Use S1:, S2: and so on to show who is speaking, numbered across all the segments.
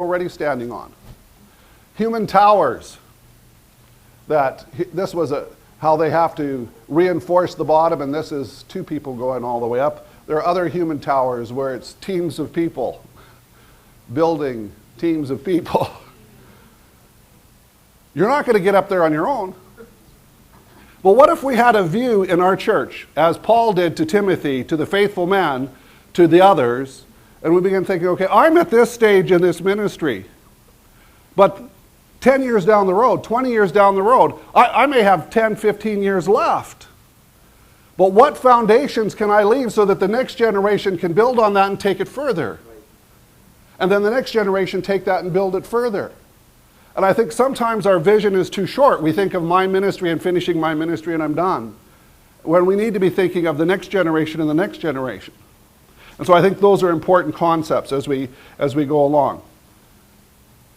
S1: already standing on. Human towers, this was how they have to reinforce the bottom, and this is two people going all the way up. There are other human towers where it's teams of people building teams of people. You're not going to get up there on your own. Well, what if we had a view in our church, as Paul did to Timothy, to the faithful man, to the others, and we begin thinking, okay, I'm at this stage in this ministry, but 10 years down the road, 20 years down the road, I may have 10, 15 years left. But what foundations can I leave so that the next generation can build on that and take it further? And then the next generation take that and build it further. And I think sometimes our vision is too short. We think of my ministry and finishing my ministry and I'm done. When we need to be thinking of the next generation and the next generation. And so I think those are important concepts as we go along.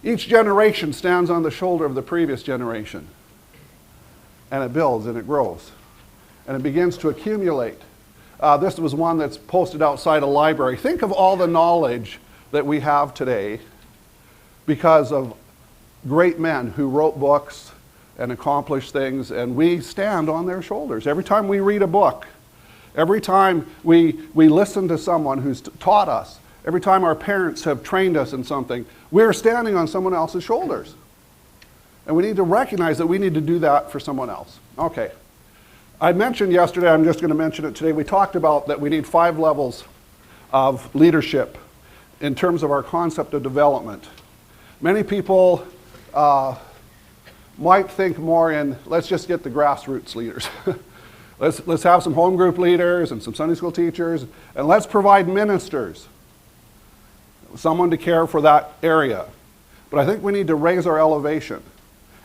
S1: Each generation stands on the shoulder of the previous generation. And it builds and it grows. And it begins to accumulate. This was one that's posted outside a library. Think of all the knowledge that we have today because of great men who wrote books and accomplished things, and we stand on their shoulders. Every time we read a book, every time we listen to someone who's taught us, every time our parents have trained us in something, we're standing on someone else's shoulders. And we need to recognize that we need to do that for someone else. Okay. I mentioned yesterday, I'm just going to mention it today, we talked about that we need 5 levels of leadership in terms of our concept of development. Many people might think more in, let's just get the grassroots leaders. let's have some home group leaders and some Sunday school teachers, and let's provide ministers, someone to care for that area. But I think we need to raise our elevation.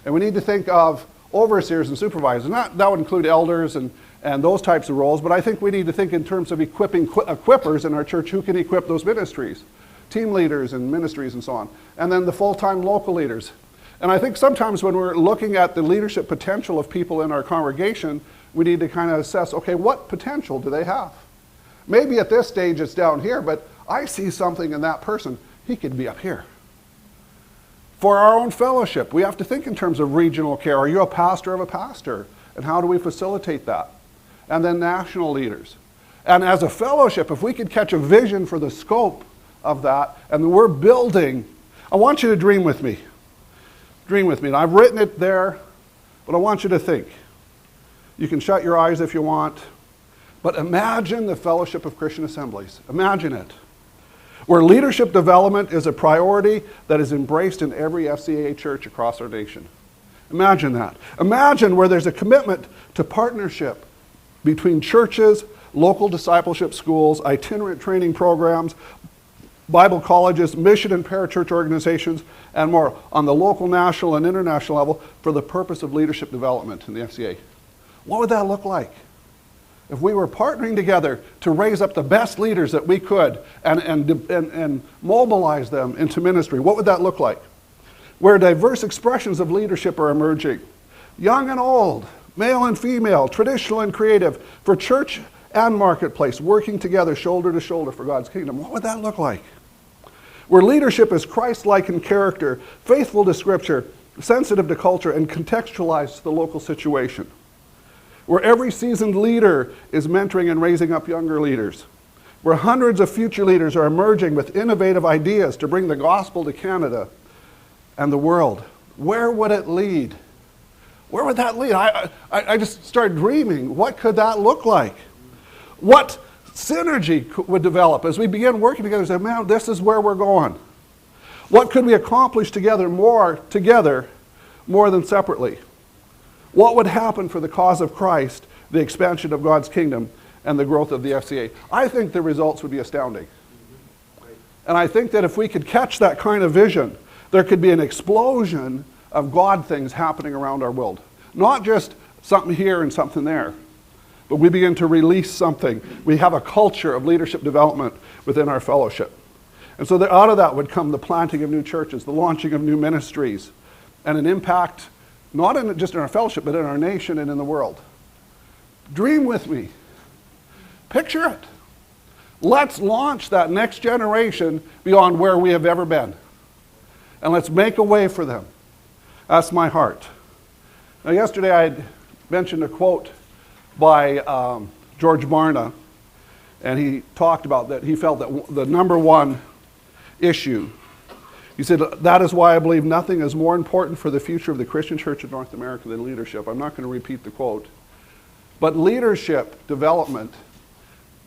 S1: And we need to think of overseers and supervisors. That would include elders and those types of roles, but I think we need to think in terms of equipping equippers in our church who can equip those ministries. Team leaders and ministries and so on. And then the full-time local leaders. And I think sometimes when we're looking at the leadership potential of people in our congregation, we need to kind of assess, okay, what potential do they have? Maybe at this stage it's down here, but I see something in that person. He could be up here. For our own fellowship, we have to think in terms of regional care. Are you a pastor of a pastor? And how do we facilitate that? And then national leaders. And as a fellowship, if we could catch a vision for the scope of that, and we're building, I want you to dream with me. Dream with me. And I've written it there, but I want you to think. You can shut your eyes if you want, but imagine the fellowship of Christian assemblies. Imagine it. Where leadership development is a priority that is embraced in every FCA church across our nation. Imagine that. Imagine where there's a commitment to partnership between churches, local discipleship schools, itinerant training programs, Bible colleges, mission and parachurch organizations, and more on the local, national, and international level for the purpose of leadership development in the FCA. What would that look like? If we were partnering together to raise up the best leaders that we could and mobilize them into ministry, what would that look like? Where diverse expressions of leadership are emerging, young and old, male and female, traditional and creative, for church and marketplace, working together shoulder to shoulder for God's kingdom. What would that look like? Where leadership is Christ-like in character, faithful to Scripture, sensitive to culture, and contextualized to the local situation. Where every seasoned leader is mentoring and raising up younger leaders. Where hundreds of future leaders are emerging with innovative ideas to bring the gospel to Canada and the world. Where would it lead? Where would that lead? I just started dreaming. What could that look like? What synergy would develop as we begin working together and say, man, this is where we're going. What could we accomplish together more than separately? What would happen for the cause of Christ, the expansion of God's kingdom, and the growth of the FCA? I think the results would be astounding. And I think that if we could catch that kind of vision, there could be an explosion of God things happening around our world. Not just something here and something there, but we begin to release something. We have a culture of leadership development within our fellowship. And so out of that would come the planting of new churches, the launching of new ministries, and an impact not just in our fellowship, but in our nation and in the world. Dream with me. Picture it. Let's launch that next generation beyond where we have ever been. and let's make a way for them. That's my heart. Now, yesterday I mentioned a quote by George Barna, and he talked about that. He felt that the number one issue, he said, that is why I believe nothing is more important for the future of the Christian church in North America than leadership. I'm not going to repeat the quote. But leadership development,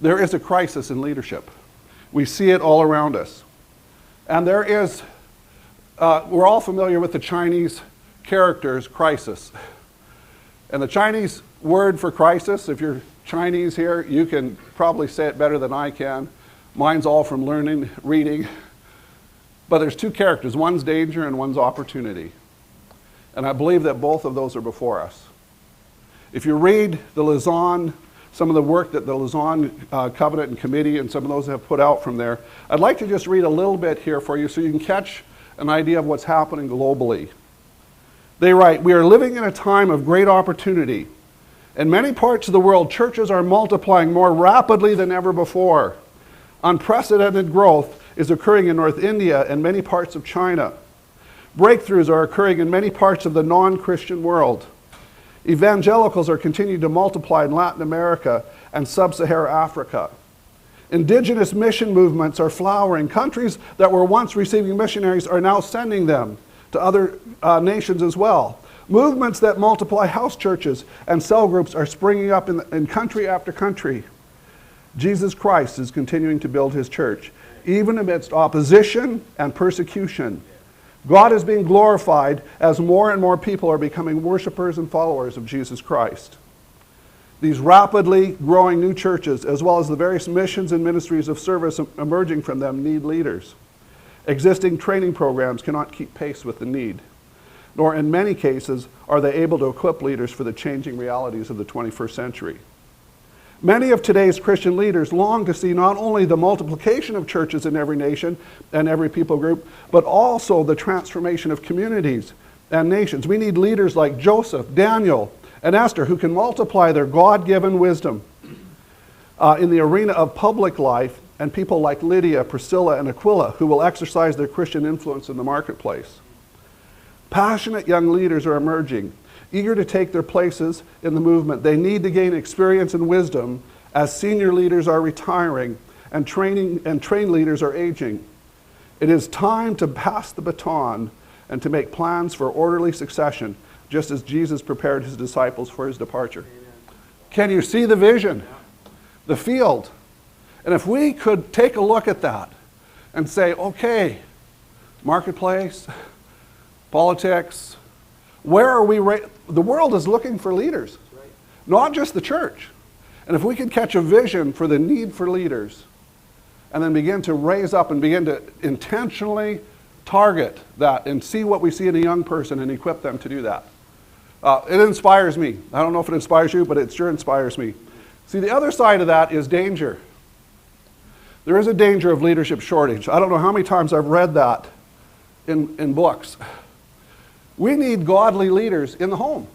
S1: there is a crisis in leadership. We see it all around us. And there is, we're all familiar with the Chinese characters, crisis. And the Chinese word for crisis, if you're Chinese here, you can probably say it better than I can. Mine's all from learning, reading. But there's two characters. One's danger and one's opportunity. And I believe that both of those are before us. If you read the Lausanne, some of the work that the Lausanne Covenant and Committee and some of those have put out from there, I'd like to just read a little bit here for you so you can catch an idea of what's happening globally. They write, "We are living in a time of great opportunity. In many parts of the world, churches are multiplying more rapidly than ever before. Unprecedented growth is occurring in North India and many parts of China. Breakthroughs are occurring in many parts of the non-Christian world. Evangelicals are continuing to multiply in Latin America and sub-Saharan Africa. Indigenous mission movements are flowering. Countries that were once receiving missionaries are now sending them to other nations as well. Movements that multiply house churches and cell groups are springing up in country after country. Jesus Christ is continuing to build his church, even amidst opposition and persecution. God is being glorified as more and more people are becoming worshipers and followers of Jesus Christ. These rapidly growing new churches, as well as the various missions and ministries of service emerging from them, need leaders. Existing training programs cannot keep pace with the need, nor in many cases are they able to equip leaders for the changing realities of the 21st century. Many of today's Christian leaders long to see not only the multiplication of churches in every nation and every people group, but also the transformation of communities and nations. We need leaders like Joseph, Daniel, and Esther who can multiply their God-given wisdom in the arena of public life, and people like Lydia, Priscilla, and Aquila who will exercise their Christian influence in the marketplace. Passionate young leaders are emerging, eager to take their places in the movement. They need to gain experience and wisdom as senior leaders are retiring and trained leaders are aging. It is time to pass the baton and to make plans for orderly succession, just as Jesus prepared his disciples for his departure. Can you see the vision? The field. And if we could take a look at that and say, okay, marketplace, politics, where are we? The world is looking for leaders, not just the church. And if we could catch a vision for the need for leaders and then begin to raise up and begin to intentionally target that and see what we see in a young person and equip them to do that. It inspires me. I don't know if it inspires you, but it sure inspires me. See, the other side of that is danger. There is a danger of leadership shortage. I don't know how many times I've read that in books. We need godly leaders in the home.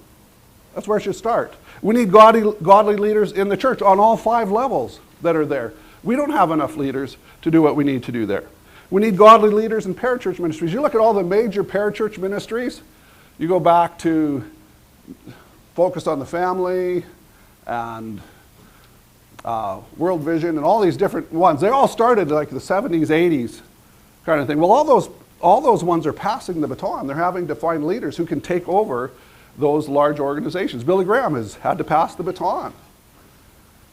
S1: That's where it should start. We need godly leaders in the church on all 5 levels that are there. We don't have enough leaders to do what we need to do there. We need godly leaders in parachurch ministries. You look at all the major parachurch ministries, you go back to Focus on the Family and World Vision and all these different ones. They all started like the 70s, 80s kind of thing. Well, all those ones are passing the baton. They're having to find leaders who can take over those large organizations. Billy Graham has had to pass the baton.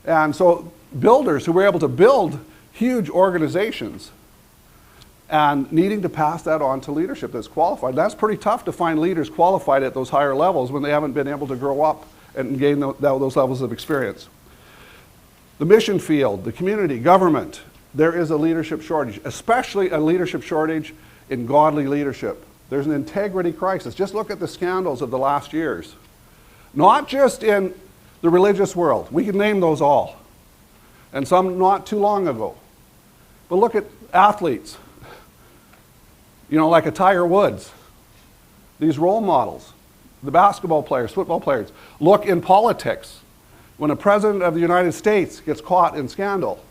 S1: And so builders who were able to build huge organizations and needing to pass that on to leadership that's qualified. That's pretty tough to find leaders qualified at those higher levels when they haven't been able to grow up and gain those levels of experience. The mission field, the community, government, there is a leadership shortage, especially a leadership shortage in godly leadership. There's an integrity crisis. Just look at the scandals of the last years. Not just in the religious world. We can name those all. And some not too long ago. But look at athletes. You know, like a Tiger Woods. These role models. The basketball players, football players. Look in politics. When a president of the United States gets caught in scandal.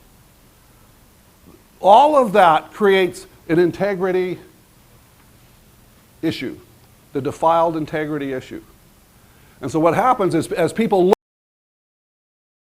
S1: All of that creates an integrity issue, the defiled integrity issue. And so what happens is, as people look